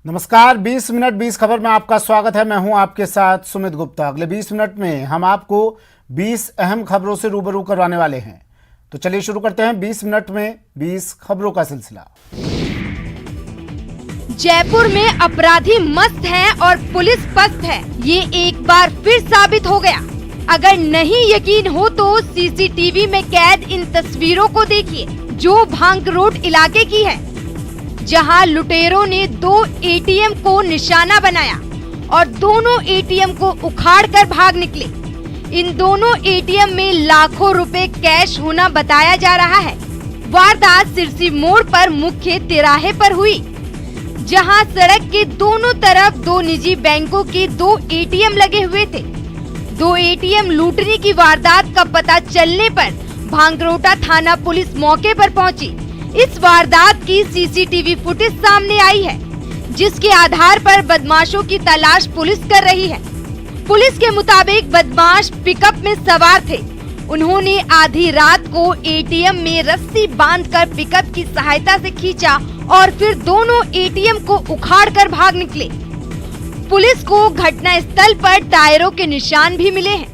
नमस्कार, 20 मिनट 20 खबर में आपका स्वागत है। मैं हूं आपके साथ सुमित गुप्ता। अगले 20 मिनट में हम आपको 20 अहम खबरों से रूबरू करवाने वाले हैं। तो चलिए शुरू करते हैं 20 मिनट में 20 खबरों का सिलसिला। जयपुर में अपराधी मस्त हैं और पुलिस पस्त है, ये एक बार फिर साबित हो गया। अगर नहीं यकीन हो तो सीसीटीवी में कैद इन तस्वीरों को देखिए, जो भांग रोड इलाके की है, जहां लुटेरों ने 2 एटीएम को निशाना बनाया और दोनों एटीएम को उखाड़कर भाग निकले। इन दोनों एटीएम में लाखों रुपए कैश होना बताया जा रहा है। वारदात सिरसी मोड़ पर मुख्य तिराहे पर हुई, जहां सड़क के दोनों तरफ 2 निजी बैंकों के 2 एटीएम लगे हुए थे। 2 एटीएम लूटने की वारदात का पता चलने पर भांगरोटा थाना पुलिस मौके पर पहुंची। इस वारदात की सीसीटीवी फुटेज सामने आई है, जिसके आधार पर बदमाशों की तलाश पुलिस कर रही है। पुलिस के मुताबिक बदमाश पिकअप में सवार थे। उन्होंने आधी रात को एटीएम में रस्सी बांधकर पिकअप की सहायता से खींचा और फिर दोनों एटीएम को उखाड़कर भाग निकले। पुलिस को घटना स्थल पर टायरों के निशान भी मिले हैं।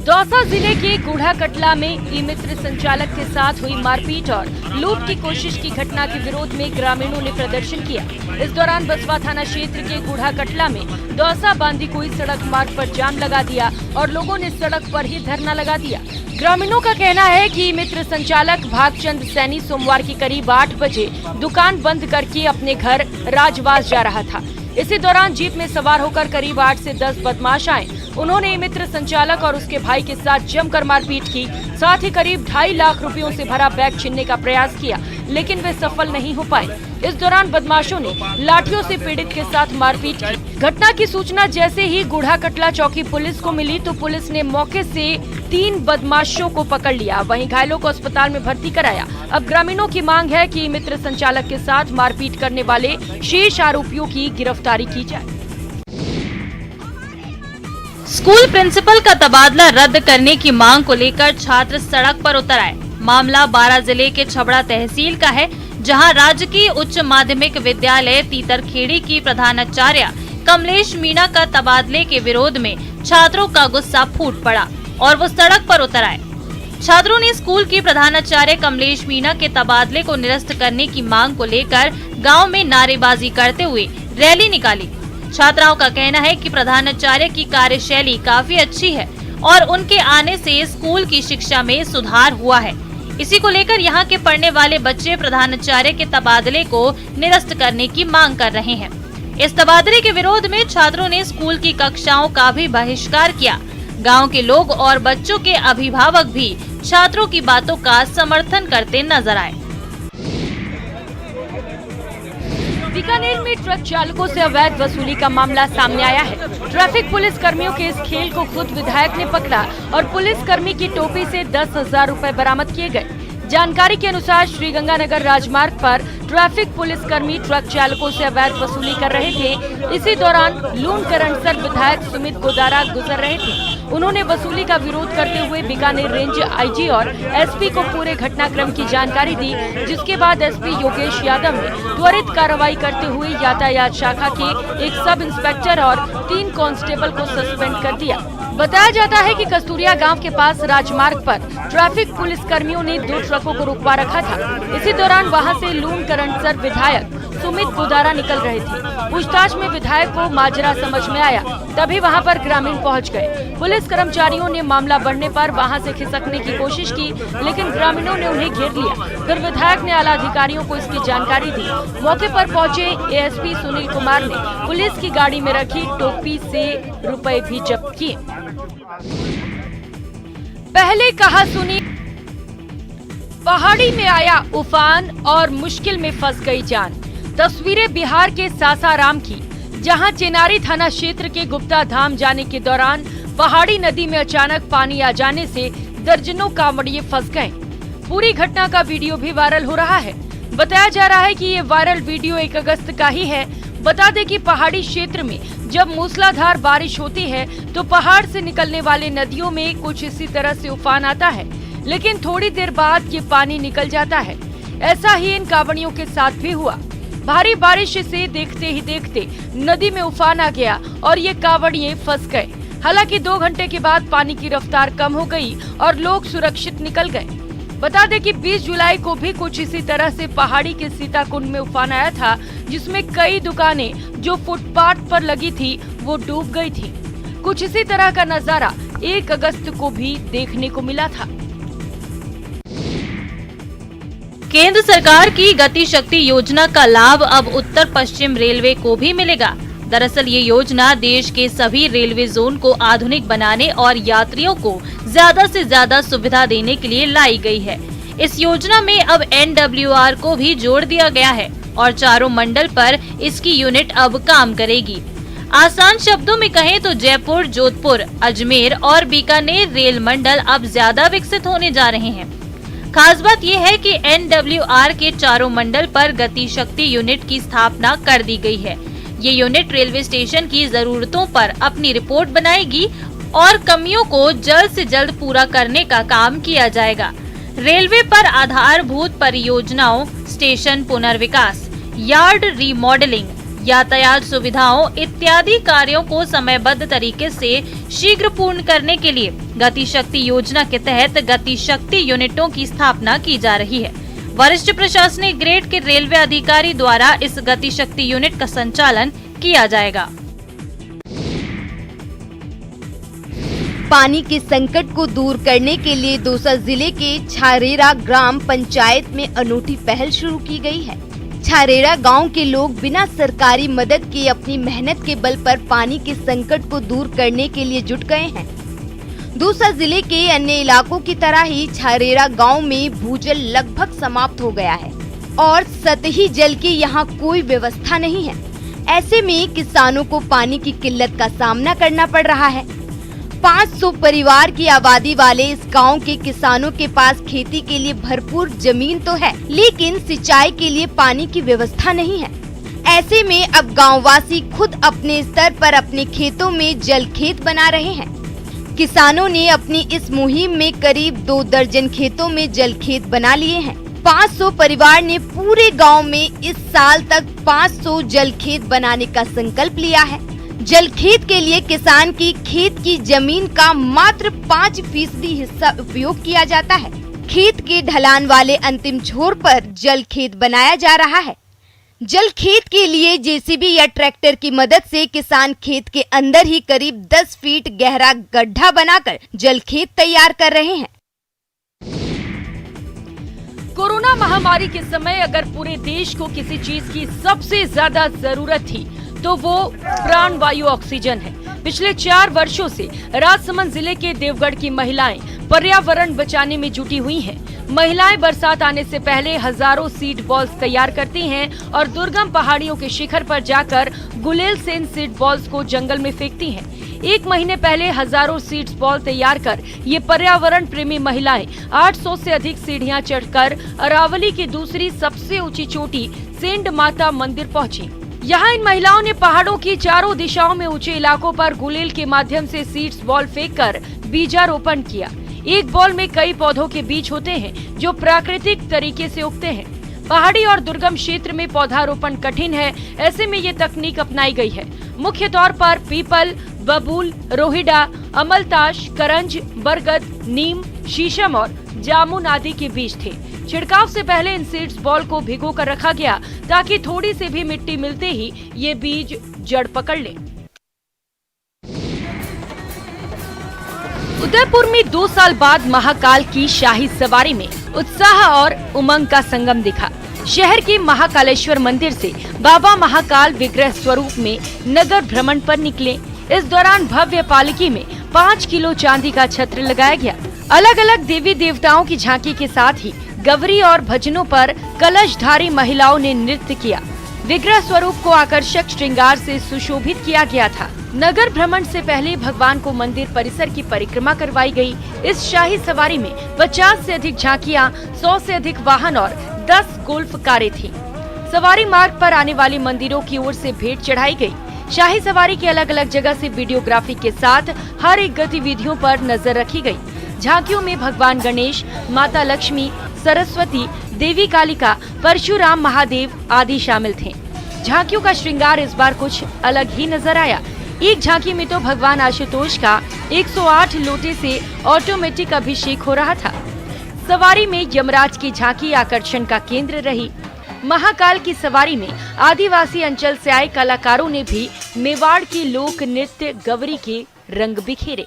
दौसा जिले के गुढ़ा कटला में ई-मित्र संचालक के साथ हुई मारपीट और लूट की कोशिश की घटना के विरोध में ग्रामीणों ने प्रदर्शन किया। इस दौरान बसवा थाना क्षेत्र के गुढ़ा कटला में दौसा बांदीकुई सड़क मार्ग पर जाम लगा दिया और लोगों ने सड़क पर ही धरना लगा दिया। ग्रामीणों का कहना है कि मित्र संचालक भागचंद सैनी सोमवार के करीब 8 बजे दुकान बंद करके अपने घर राजवास जा रहा था। इसी दौरान जीप में सवार होकर करीब 8 से 10 बदमाश आए। उन्होंने मित्र संचालक और उसके भाई के साथ जमकर मारपीट की, साथ ही करीब 2.5 लाख रुपयों से भरा बैग छीनने का प्रयास किया, लेकिन वे सफल नहीं हो पाए। इस दौरान बदमाशों ने लाठियों से पीड़ित के साथ मारपीट की। घटना की सूचना जैसे ही गुढ़ा कटला चौकी पुलिस को मिली तो पुलिस ने मौके से 3 बदमाशों को पकड़ लिया, वहीं घायलों को अस्पताल में भर्ती कराया। अब ग्रामीणों की मांग है कि मित्र संचालक के साथ मारपीट करने वाले शेष आरोपियों की गिरफ्तारी की जाए। स्कूल प्रिंसिपल का तबादला रद्द करने की मांग को लेकर छात्र सड़क पर उतर आए। मामला बारां जिले के छबड़ा तहसील का है, जहां राजकीय उच्च माध्यमिक विद्यालय तीतरखेड़ी की प्रधानाचार्य कमलेश मीणा का तबादले के विरोध में छात्रों का गुस्सा फूट पड़ा और वो सड़क पर उतर आए। छात्रों ने स्कूल की प्रधानाचार्य कमलेश मीणा के तबादले को निरस्त करने की मांग को लेकर गाँव में नारेबाजी करते हुए रैली निकाली। छात्राओं का कहना है कि प्रधानाचार्य की कार्यशैली काफी अच्छी है और उनके आने से स्कूल की शिक्षा में सुधार हुआ है। इसी को लेकर यहाँ के पढ़ने वाले बच्चे प्रधानाचार्य के तबादले को निरस्त करने की मांग कर रहे हैं। इस तबादले के विरोध में छात्रों ने स्कूल की कक्षाओं का भी बहिष्कार किया। गांव के लोग और बच्चों के अभिभावक भी छात्रों की बातों का समर्थन करते नजर आए। बीकानेर में ट्रक चालकों से अवैध वसूली का मामला सामने आया है। ट्रैफिक पुलिस कर्मियों के इस खेल को खुद विधायक ने पकड़ा और पुलिस कर्मी की टोपी से 10,000 रुपए बरामद किए गए। जानकारी के अनुसार श्रीगंगानगर राजमार्ग पर ट्रैफिक पुलिस कर्मी ट्रक चालकों से अवैध वसूली कर रहे थे। इसी दौरान लूणकरणसर विधायक सुमित गोदारा गुजर रहे थे। उन्होंने वसूली का विरोध करते हुए बीकानेर रेंज आईजी और एसपी को पूरे घटनाक्रम की जानकारी दी, जिसके बाद एसपी योगेश यादव ने त्वरित कार्रवाई करते हुए यातायात शाखा के एक सब इंस्पेक्टर और 3 कांस्टेबल को सस्पेंड कर दिया। बताया जाता है कि कस्तूरिया गांव के पास राजमार्ग पर ट्रैफिक पुलिस कर्मियों ने 2 ट्रकों को रुकवा रखा था। इसी दौरान वहां से लूणकरणसर विधायक सुमित गोदारा निकल रहे थे। पूछताछ में विधायक को माजरा समझ में आया, तभी वहां पर ग्रामीण पहुंच गए। पुलिस कर्मचारियों ने मामला बढ़ने पर वहां से खिसकने की कोशिश की, लेकिन ग्रामीणों ने उन्हें घेर लिया। फिर विधायक ने आला अधिकारियों को इसकी जानकारी दी। मौके पर पहुंचे एएसपी सुनील कुमार ने पुलिस की गाड़ी में रखी टोपी से रुपए भी जब्त किए। पहले कहा सुनी, पहाड़ी में आया उफान और मुश्किल में फंस गई जान। तस्वीरें बिहार के सासाराम की, जहां चेनारी थाना क्षेत्र के गुप्ता धाम जाने के दौरान पहाड़ी नदी में अचानक पानी आ जाने से दर्जनों कांवड़िए फंस गए। पूरी घटना का वीडियो भी वायरल हो रहा है। बताया जा रहा है कि ये वायरल वीडियो 1 अगस्त का ही है। बता दें कि पहाड़ी क्षेत्र में जब मूसलाधार बारिश होती है तो पहाड़ से निकलने वाले नदियों में कुछ इसी तरह से उफान आता है, लेकिन थोड़ी देर बाद ये पानी निकल जाता है। ऐसा ही इन कांवड़ियों के साथ भी हुआ। भारी बारिश से देखते ही देखते नदी में उफान आ गया और ये कांवड़िए फंस गए। हालांकि 2 घंटे के बाद पानी की रफ्तार कम हो गई और लोग सुरक्षित निकल गए। बता दें कि 20 जुलाई को भी कुछ इसी तरह से पहाड़ी के सीताकुंड में उफान आया था, जिसमें कई दुकानें जो फुटपाथ पर लगी थी वो डूब गई थी। कुछ इसी तरह का नजारा 1 अगस्त को भी देखने को मिला था। केंद्र सरकार की गति शक्ति योजना का लाभ अब उत्तर पश्चिम रेलवे को भी मिलेगा। दरअसल ये योजना देश के सभी रेलवे जोन को आधुनिक बनाने और यात्रियों को ज्यादा से ज्यादा सुविधा देने के लिए लाई गई है। इस योजना में अब NWR को भी जोड़ दिया गया है और चारों मंडल पर इसकी यूनिट अब काम करेगी। आसान शब्दों में कहें तो जयपुर, जोधपुर, अजमेर और बीकानेर रेल मंडल अब ज्यादा विकसित होने जा रहे हैं। खास बात यह है कि NWR के चारों मंडल पर गति शक्ति यूनिट की स्थापना कर दी गई है। ये यूनिट रेलवे स्टेशन की जरूरतों पर अपनी रिपोर्ट बनाएगी और कमियों को जल्द से जल्द पूरा करने का काम किया जाएगा। रेलवे पर आधारभूत परियोजनाओं, स्टेशन पुनर्विकास, यार्ड रीमॉडलिंग, यातायात सुविधाओं इत्यादि कार्यों को समयबद्ध तरीके से शीघ्र पूर्ण करने के लिए गति शक्ति योजना के तहत गति शक्ति यूनिटों की स्थापना की जा रही है। वरिष्ठ प्रशासनिक ग्रेड के रेलवे अधिकारी द्वारा इस गति शक्ति यूनिट का संचालन किया जाएगा। पानी के संकट को दूर करने के लिए दौसा जिले के छारेरा ग्राम पंचायत में अनूठी पहल शुरू की गई है। छारेरा गांव के लोग बिना सरकारी मदद के अपनी मेहनत के बल पर पानी के संकट को दूर करने के लिए जुट गए हैं। दौसा जिले के अन्य इलाकों की तरह ही छारेरा गांव में भूजल लगभग समाप्त हो गया है और सतही जल की यहां कोई व्यवस्था नहीं है। ऐसे में किसानों को पानी की किल्लत का सामना करना पड़ रहा है। 500 परिवार की आबादी वाले इस गांव के किसानों के पास खेती के लिए भरपूर जमीन तो है, लेकिन सिंचाई के लिए पानी की व्यवस्था नहीं है। ऐसे में अब गांववासी खुद अपने स्तर पर अपने खेतों में जल खेत बना रहे हैं। किसानों ने अपनी इस मुहिम में करीब 2 दर्जन खेतों में जल खेत बना लिए हैं। 500 परिवार ने पूरे गांव में इस साल तक 500 जल खेत बनाने का संकल्प लिया है। जल खेत के लिए किसान की खेत की जमीन का मात्र 5% हिस्सा उपयोग किया जाता है। खेत के ढलान वाले अंतिम छोर पर जल खेत बनाया जा रहा है। जल खेत के लिए जेसीबी या ट्रैक्टर की मदद से किसान खेत के अंदर ही करीब 10 फीट गहरा गड्ढा बनाकर जल खेत तैयार कर रहे हैं। कोरोना महामारी के समय अगर पूरे देश को किसी चीज की सबसे ज्यादा जरूरत थी तो वो प्राण वायु ऑक्सीजन है। पिछले 4 वर्षों से राजसमंद जिले के देवगढ़ की महिलाएं पर्यावरण बचाने में जुटी हुई हैं। महिलाएं बरसात आने से पहले हजारों सीड बॉल्स तैयार करती हैं और दुर्गम पहाड़ियों के शिखर पर जाकर गुलेल से इन सीड बॉल्स को जंगल में फेंकती हैं। 1 महीने पहले हजारों सीड्स बॉल तैयार कर ये पर्यावरण प्रेमी महिलाएं 800 से अधिक सीढ़ियां चढ़कर अरावली की दूसरी सबसे ऊंची चोटी सेंड माता मंदिर पहुंची। यहाँ इन महिलाओं ने पहाड़ों की चारों दिशाओं में ऊंचे इलाकों पर गुलेल के माध्यम से सीड्स बॉल फेंककर बीजारोपण किया। एक बॉल में कई पौधों के बीज होते हैं जो प्राकृतिक तरीके से उगते हैं। पहाड़ी और दुर्गम क्षेत्र में पौधारोपण कठिन है, ऐसे में ये तकनीक अपनाई गई है। मुख्य तौर पर पीपल, बबूल, रोहिडा, अमलताश, करंज, बरगद, नीम, शीशम और जामुन आदि के बीज थे। छिड़काव से पहले इन सीड्स बॉल को भिगो कर रखा गया ताकि थोड़ी सी भी मिट्टी मिलते ही ये बीज जड़ पकड़ ले। उदयपुर में 2 साल बाद महाकाल की शाही सवारी में उत्साह और उमंग का संगम दिखा। शहर के महाकालेश्वर मंदिर से बाबा महाकाल विग्रह स्वरूप में नगर भ्रमण पर निकले। इस दौरान भव्य पालकी में 5 किलो चांदी का छत्र लगाया गया। अलग अलग देवी देवताओं की झांकी के साथ ही गवरी और भजनों पर कलशधारी महिलाओं ने नृत्य किया। विग्रह स्वरूप को आकर्षक श्रृंगार से सुशोभित किया गया था। नगर भ्रमण से पहले भगवान को मंदिर परिसर की परिक्रमा करवाई गई। इस शाही सवारी में 50 से अधिक झांकियां, 100 से अधिक वाहन और 10 गोल्फ कारें थीं। सवारी मार्ग पर आने वाले मंदिरों की ओर से भेंट चढ़ाई गई। शाही सवारी की अलग अलग जगह से वीडियोग्राफी के साथ हर एक गतिविधियों पर नजर रखी गई। झांकियों में भगवान गणेश, माता लक्ष्मी, सरस्वती, देवी कालिका, परशुराम महादेव आदि शामिल थे। झांकियों का श्रृंगार इस बार कुछ अलग ही नजर आया। एक झांकी में तो भगवान आशुतोष का 108 लोटे से ऑटोमेटिक अभिषेक हो रहा था। सवारी में यमराज की झांकी आकर्षण का केंद्र रही। महाकाल की सवारी में आदिवासी अंचल से आए कलाकारों ने भी मेवाड़ की लोक नृत्य गवरी के रंग बिखेरे।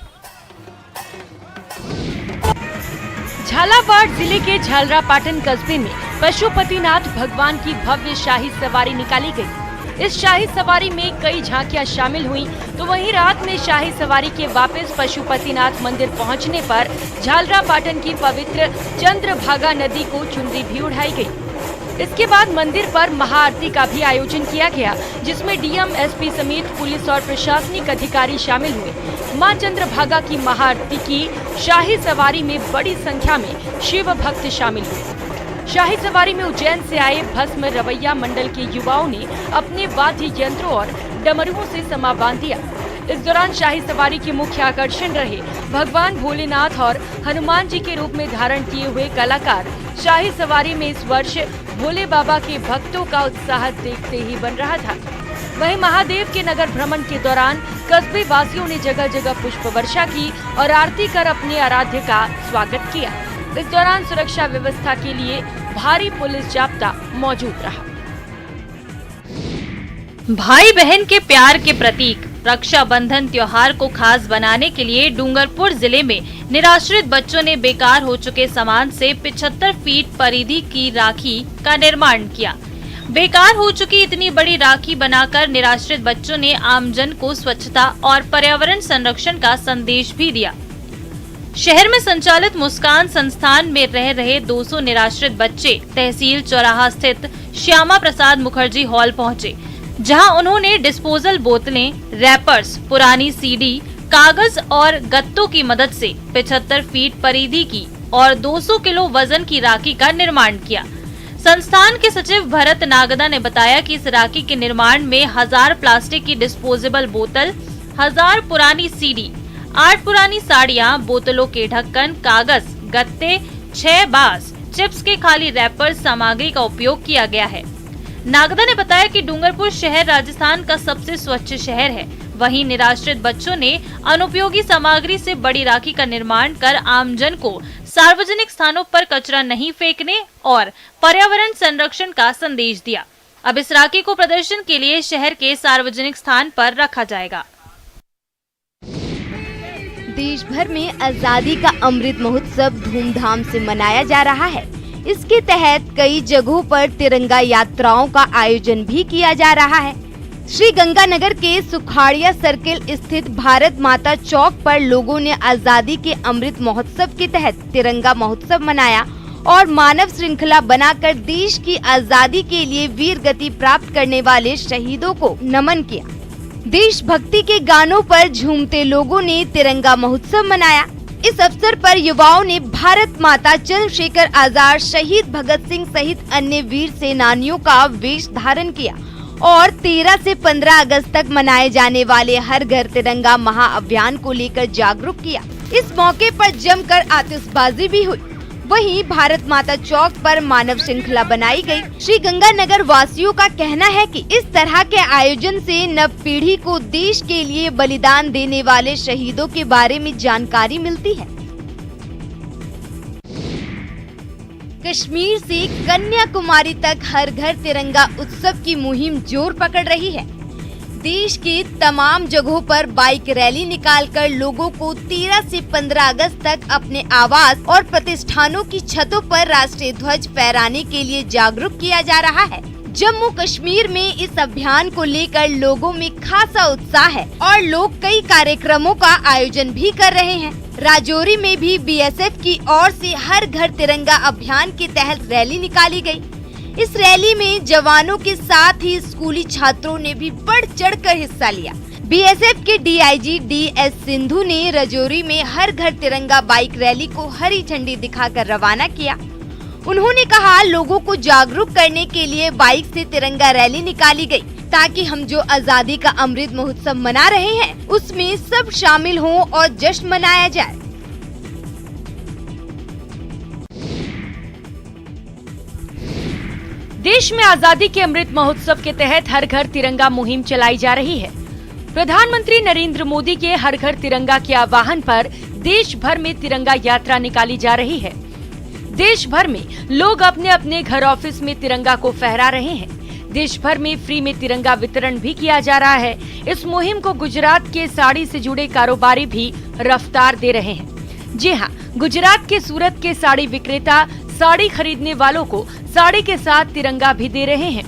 झालावाड़ जिले के झालरापाटन कस्बे में पशुपतिनाथ भगवान की भव्य शाही सवारी निकाली गई। इस शाही सवारी में कई झांकियां शामिल हुई, तो वहीं रात में शाही सवारी के वापस पशुपतिनाथ मंदिर पहुंचने पर झालरापाटन की पवित्र चंद्रभागा नदी को चुनरी भी उड़ाई गई। इसके बाद मंदिर पर महाआरती का भी आयोजन किया गया, जिसमें डीएम, एसपी समेत पुलिस और प्रशासनिक अधिकारी शामिल हुए। मां चंद्रभागा की महाआरती की शाही सवारी में बड़ी संख्या में शिव भक्त शामिल हुए। शाही सवारी में उज्जैन से आए भस्म रवैया मंडल के युवाओं ने अपने वाद्य यंत्रों और डमरुओं से समा बांध दिया। इस दौरान शाही सवारी के मुख्य आकर्षण रहे भगवान भोलेनाथ और हनुमान जी के रूप में धारण किए हुए कलाकार। शाही सवारी में इस वर्ष भोले बाबा के भक्तों का उत्साह देखते ही बन रहा था। वहीं महादेव के नगर भ्रमण के दौरान कस्बे वासियों ने जगह जगह पुष्प वर्षा की और आरती कर अपने आराध्य का स्वागत किया। इस दौरान सुरक्षा व्यवस्था के लिए भारी पुलिस जाब्ता मौजूद रहा। भाई बहन के प्यार के प्रतीक रक्षाबंधन त्योहार को खास बनाने के लिए डूंगरपुर जिले में निराश्रित बच्चों ने बेकार हो चुके सामान से 75 फीट परिधि की राखी का निर्माण किया। बेकार हो चुकी इतनी बड़ी राखी बनाकर निराश्रित बच्चों ने आमजन को स्वच्छता और पर्यावरण संरक्षण का संदेश भी दिया। शहर में संचालित मुस्कान संस्थान में रह रहे 200 निराश्रित बच्चे तहसील चौराहा स्थित श्यामा प्रसाद मुखर्जी हॉल पहुंचे, जहां उन्होंने डिस्पोजल बोतलें, रैपर्स, पुरानी सीडी, कागज और गत्तों की मदद से 75 फीट परिधि की और 200 किलो वजन की राखी का निर्माण किया। संस्थान के सचिव भरत नागदा ने बताया कि इस राखी के निर्माण में 1000 प्लास्टिक की डिस्पोजेबल बोतल, 1000 पुरानी सीडी, 8 पुरानी साड़ियां, बोतलों के ढक्कन, कागज, गत्ते, 6 बांस, चिप्स के खाली रैपर सामग्री का उपयोग किया गया है। नागदा ने बताया कि डूंगरपुर शहर राजस्थान का सबसे स्वच्छ शहर है। वहीं निराश्रित बच्चों ने अनुपयोगी सामग्री से बड़ी राखी का निर्माण कर आमजन को सार्वजनिक स्थानों पर कचरा नहीं फेंकने और पर्यावरण संरक्षण का संदेश दिया। अब इस राखी को प्रदर्शन के लिए शहर के सार्वजनिक स्थान पर रखा जाएगा। देश भर में आजादी का अमृत महोत्सव धूमधाम से मनाया जा रहा है। इसके तहत कई जगहों पर तिरंगा यात्राओं का आयोजन भी किया जा रहा है। श्री गंगानगर के सुखाड़िया सर्किल स्थित भारत माता चौक पर लोगों ने आजादी के अमृत महोत्सव के तहत तिरंगा महोत्सव मनाया और मानव श्रृंखला बनाकर देश की आजादी के लिए वीर गति प्राप्त करने वाले शहीदों को नमन किया। देशभक्ति के गानों पर झूमते लोगों ने तिरंगा महोत्सव मनाया। इस अवसर पर युवाओं ने भारत माता, चंद्रशेखर आजाद, शहीद भगत सिंह सहित अन्य वीर सेनानियों का वेश धारण किया और 13 से 15 अगस्त तक मनाए जाने वाले हर घर तिरंगा महाअभियान को लेकर जागरूक किया। इस मौके पर जमकर आतिशबाजी भी हुई। वहीं भारत माता चौक पर मानव श्रृंखला बनाई गई। श्री गंगानगर वासियों का कहना है कि इस तरह के आयोजन से नव पीढ़ी को देश के लिए बलिदान देने वाले शहीदों के बारे में जानकारी मिलती है। कश्मीर से कन्याकुमारी तक हर घर तिरंगा उत्सव की मुहिम जोर पकड़ रही है। देश के तमाम जगहों पर बाइक रैली निकालकर लोगों को 13 से 15 अगस्त तक अपने आवास और प्रतिष्ठानों की छतों पर राष्ट्रीय ध्वज फहराने के लिए जागरूक किया जा रहा है। जम्मू कश्मीर में इस अभियान को लेकर लोगों में खासा उत्साह है और लोग कई कार्यक्रमों का आयोजन भी कर रहे हैं। राजौरी में भी बीएसएफ की ओर से हर घर तिरंगा अभियान के तहत रैली निकाली गई। इस रैली में जवानों के साथ ही स्कूली छात्रों ने भी बढ़ चढ़कर हिस्सा लिया। बीएसएफ के डीआईजी डीएस सिंधु ने राजौरी में हर घर तिरंगा बाइक रैली को हरी झंडी दिखाकर रवाना किया। उन्होंने कहा, लोगों को जागरूक करने के लिए बाइक से तिरंगा रैली निकाली गई ताकि हम जो आजादी का अमृत महोत्सव मना रहे हैं उसमें सब शामिल हों और जश्न मनाया जाए। देश में आजादी के अमृत महोत्सव के तहत हर घर तिरंगा मुहिम चलाई जा रही है। प्रधानमंत्री नरेंद्र मोदी के हर घर तिरंगा के आह्वान पर देश भर में तिरंगा यात्रा निकाली जा रही है। देश भर में लोग अपने अपने घर ऑफिस में तिरंगा को फहरा रहे हैं। देश भर में फ्री में तिरंगा वितरण भी किया जा रहा है। इस मुहिम को गुजरात के साड़ी से जुड़े कारोबारी भी रफ्तार दे रहे हैं। जी हाँ, गुजरात के सूरत के साड़ी विक्रेता साड़ी खरीदने वालों को साड़ी के साथ तिरंगा भी दे रहे हैं।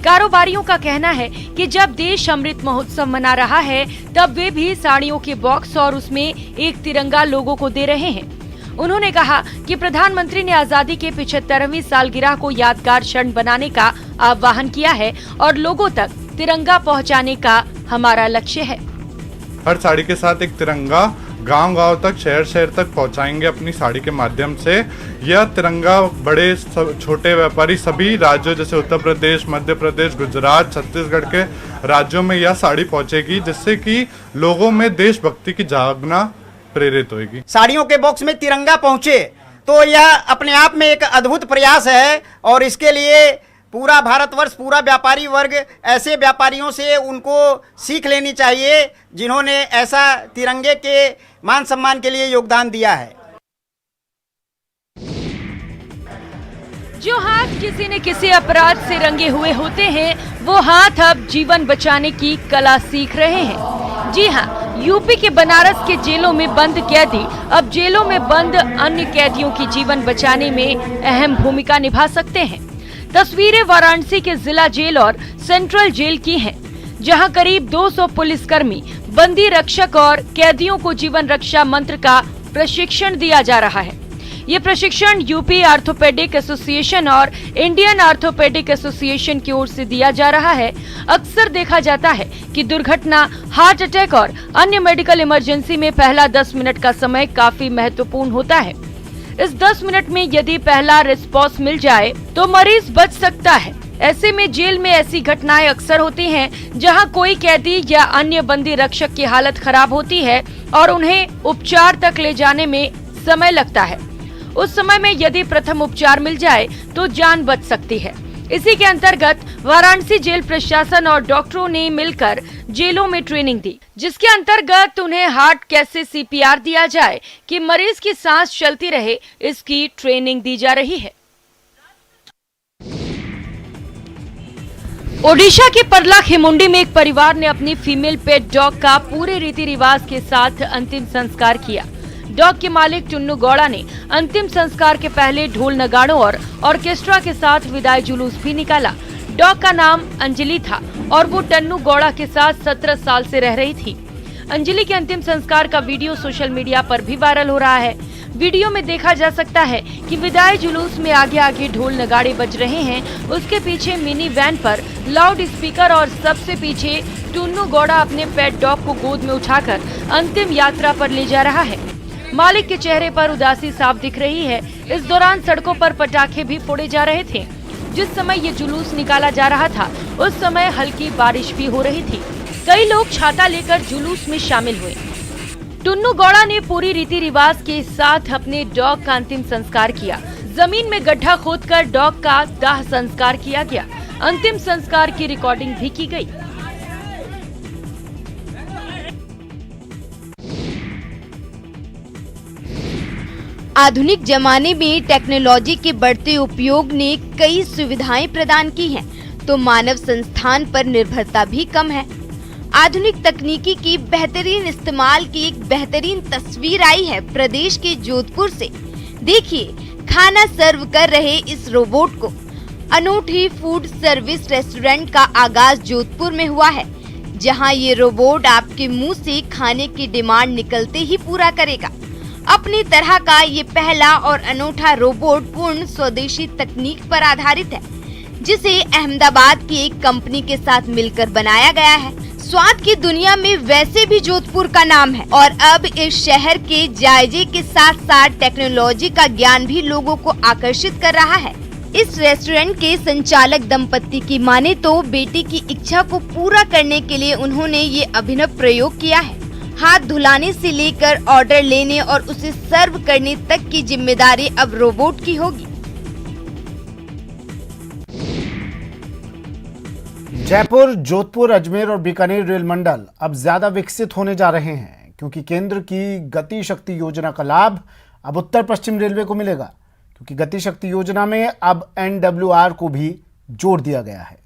कारोबारियों का कहना है कि जब देश अमृत महोत्सव मना रहा है तब वे भी साड़ियों के बॉक्स और उसमें एक तिरंगा लोगों को दे रहे हैं। उन्होंने कहा कि प्रधानमंत्री ने आजादी के 75वीं सालगिरह को यादगार क्षण बनाने का आह्वान किया है और लोगों तक तिरंगा पहुंचाने का हमारा लक्ष्य है। हर साड़ी के साथ एक तिरंगा गांव-गांव तक, शहर-शहर तक पहुंचाएंगे अपनी साड़ी के माध्यम से। यह तिरंगा बड़े छोटे व्यापारी सभी राज्यों जैसे उत्तर प्रदेश, मध्य प्रदेश, गुजरात, छत्तीसगढ़ के राज्यों में यह साड़ी पहुंचेगी, जिससे कि लोगों में देशभक्ति की जागना प्रेरित होगी। साड़ियों के बॉक्स में तिरंगा पहुंचे तो यह अपने आप में एक अद्भुत प्रयास है और इसके लिए पूरा भारतवर्ष, पूरा व्यापारी वर्ग ऐसे व्यापारियों से उनको सीख लेनी चाहिए जिन्होंने ऐसा तिरंगे के मान सम्मान के लिए योगदान दिया है। जो हाथ किसी न किसी अपराध से रंगे हुए होते हैं, वो हाथ अब जीवन बचाने की कला सीख रहे हैं। जी हाँ, यूपी के बनारस के जेलों में बंद कैदी अब जेलों में बंद अन्य कैदियों की जीवन बचाने में अहम भूमिका निभा सकते हैं। तस्वीरें वाराणसी के जिला जेल और सेंट्रल जेल की हैं, जहां करीब 200 पुलिसकर्मी, बंदी रक्षक और कैदियों को जीवन रक्षा मंत्र का प्रशिक्षण दिया जा रहा है। ये प्रशिक्षण यूपी आर्थोपेडिक एसोसिएशन और इंडियन आर्थोपेडिक एसोसिएशन की ओर से दिया जा रहा है। अक्सर देखा जाता है कि दुर्घटना, हार्ट अटैक और अन्य मेडिकल इमरजेंसी में पहला 10 मिनट का समय काफी महत्वपूर्ण होता है। इस 10 मिनट में यदि पहला रिस्पॉन्स मिल जाए तो मरीज बच सकता है। ऐसे में जेल में ऐसी घटनाएं अक्सर होती हैं, जहां कोई कैदी या अन्य बंदी रक्षक की हालत खराब होती है और उन्हें उपचार तक ले जाने में समय लगता है। उस समय में यदि प्रथम उपचार मिल जाए तो जान बच सकती है। इसी के अंतर्गत वाराणसी जेल प्रशासन और डॉक्टरों ने मिलकर जेलों में ट्रेनिंग दी, जिसके अंतर्गत उन्हें हार्ट कैसे CPR दिया जाए कि मरीज की सांस चलती रहे, इसकी ट्रेनिंग दी जा रही है। ओडिशा के परला खेमुंडी में एक परिवार ने अपनी फीमेल पेट डॉग का पूरे रीति रिवाज के साथ अंतिम संस्कार किया। डॉग के मालिक टुन्नू गौड़ा ने अंतिम संस्कार के पहले ढोल नगाड़ों और ऑर्केस्ट्रा के साथ विदाई जुलूस भी निकाला। डॉग का नाम अंजलि था और वो टन्नू गौड़ा के साथ 17 साल से रह रही थी। अंजलि के अंतिम संस्कार का वीडियो सोशल मीडिया पर भी वायरल हो रहा है। वीडियो में देखा जा सकता है कि विदाई जुलूस में आगे आगे ढोल नगाड़े बज रहे हैं, उसके पीछे मिनी वैन पर लाउड स्पीकर और सबसे पीछे टुन्नू गौड़ा अपने पेट डॉग को गोद में उठाकर अंतिम यात्रा पर ले जा रहा है। मालिक के चेहरे पर उदासी साफ दिख रही है। इस दौरान सड़कों पर पटाखे भी फोड़े जा रहे थे। जिस समय ये जुलूस निकाला जा रहा था उस समय हल्की बारिश भी हो रही थी। कई लोग छाता लेकर जुलूस में शामिल हुए। टुन्नू गौड़ा ने पूरी रीति रिवाज के साथ अपने डॉग का अंतिम संस्कार किया। जमीन में गड्ढा खोदकर डॉग का दाह संस्कार किया गया। अंतिम संस्कार की रिकॉर्डिंग भी की गई। आधुनिक जमाने में टेक्नोलॉजी के बढ़ते उपयोग ने कई सुविधाएं प्रदान की हैं, तो मानव संस्थान पर निर्भरता भी कम है। आधुनिक तकनीकी की बेहतरीन इस्तेमाल की एक बेहतरीन तस्वीर आई है प्रदेश के जोधपुर से। देखिए, खाना सर्व कर रहे इस रोबोट को। अनूठी फूड सर्विस रेस्टोरेंट का आगाज जोधपुर में हुआ है, जहां ये रोबोट आपके मुंह से खाने की डिमांड निकलते ही पूरा करेगा। अपनी तरह का ये पहला और अनूठा रोबोट पूर्ण स्वदेशी तकनीक पर आधारित है, जिसे अहमदाबाद की एक कंपनी के साथ मिलकर बनाया गया है। स्वाद की दुनिया में वैसे भी जोधपुर का नाम है और अब इस शहर के जायजे के साथ साथ टेक्नोलॉजी का ज्ञान भी लोगों को आकर्षित कर रहा है। इस रेस्टोरेंट के संचालक दंपति की माने तो बेटी की इच्छा को पूरा करने के लिए उन्होंने ये अभिनव प्रयोग किया है। हाथ धुलाने से लेकर ऑर्डर लेने और उसे सर्व करने तक की जिम्मेदारी अब रोबोट की होगी। जयपुर, जोधपुर, अजमेर और बीकानेर रेल मंडल अब ज्यादा विकसित होने जा रहे हैं क्योंकि केंद्र की गति शक्ति योजना का लाभ अब उत्तर पश्चिम रेलवे को मिलेगा, क्योंकि गति शक्ति योजना में अब NWR को भी जोड़ दिया गया है।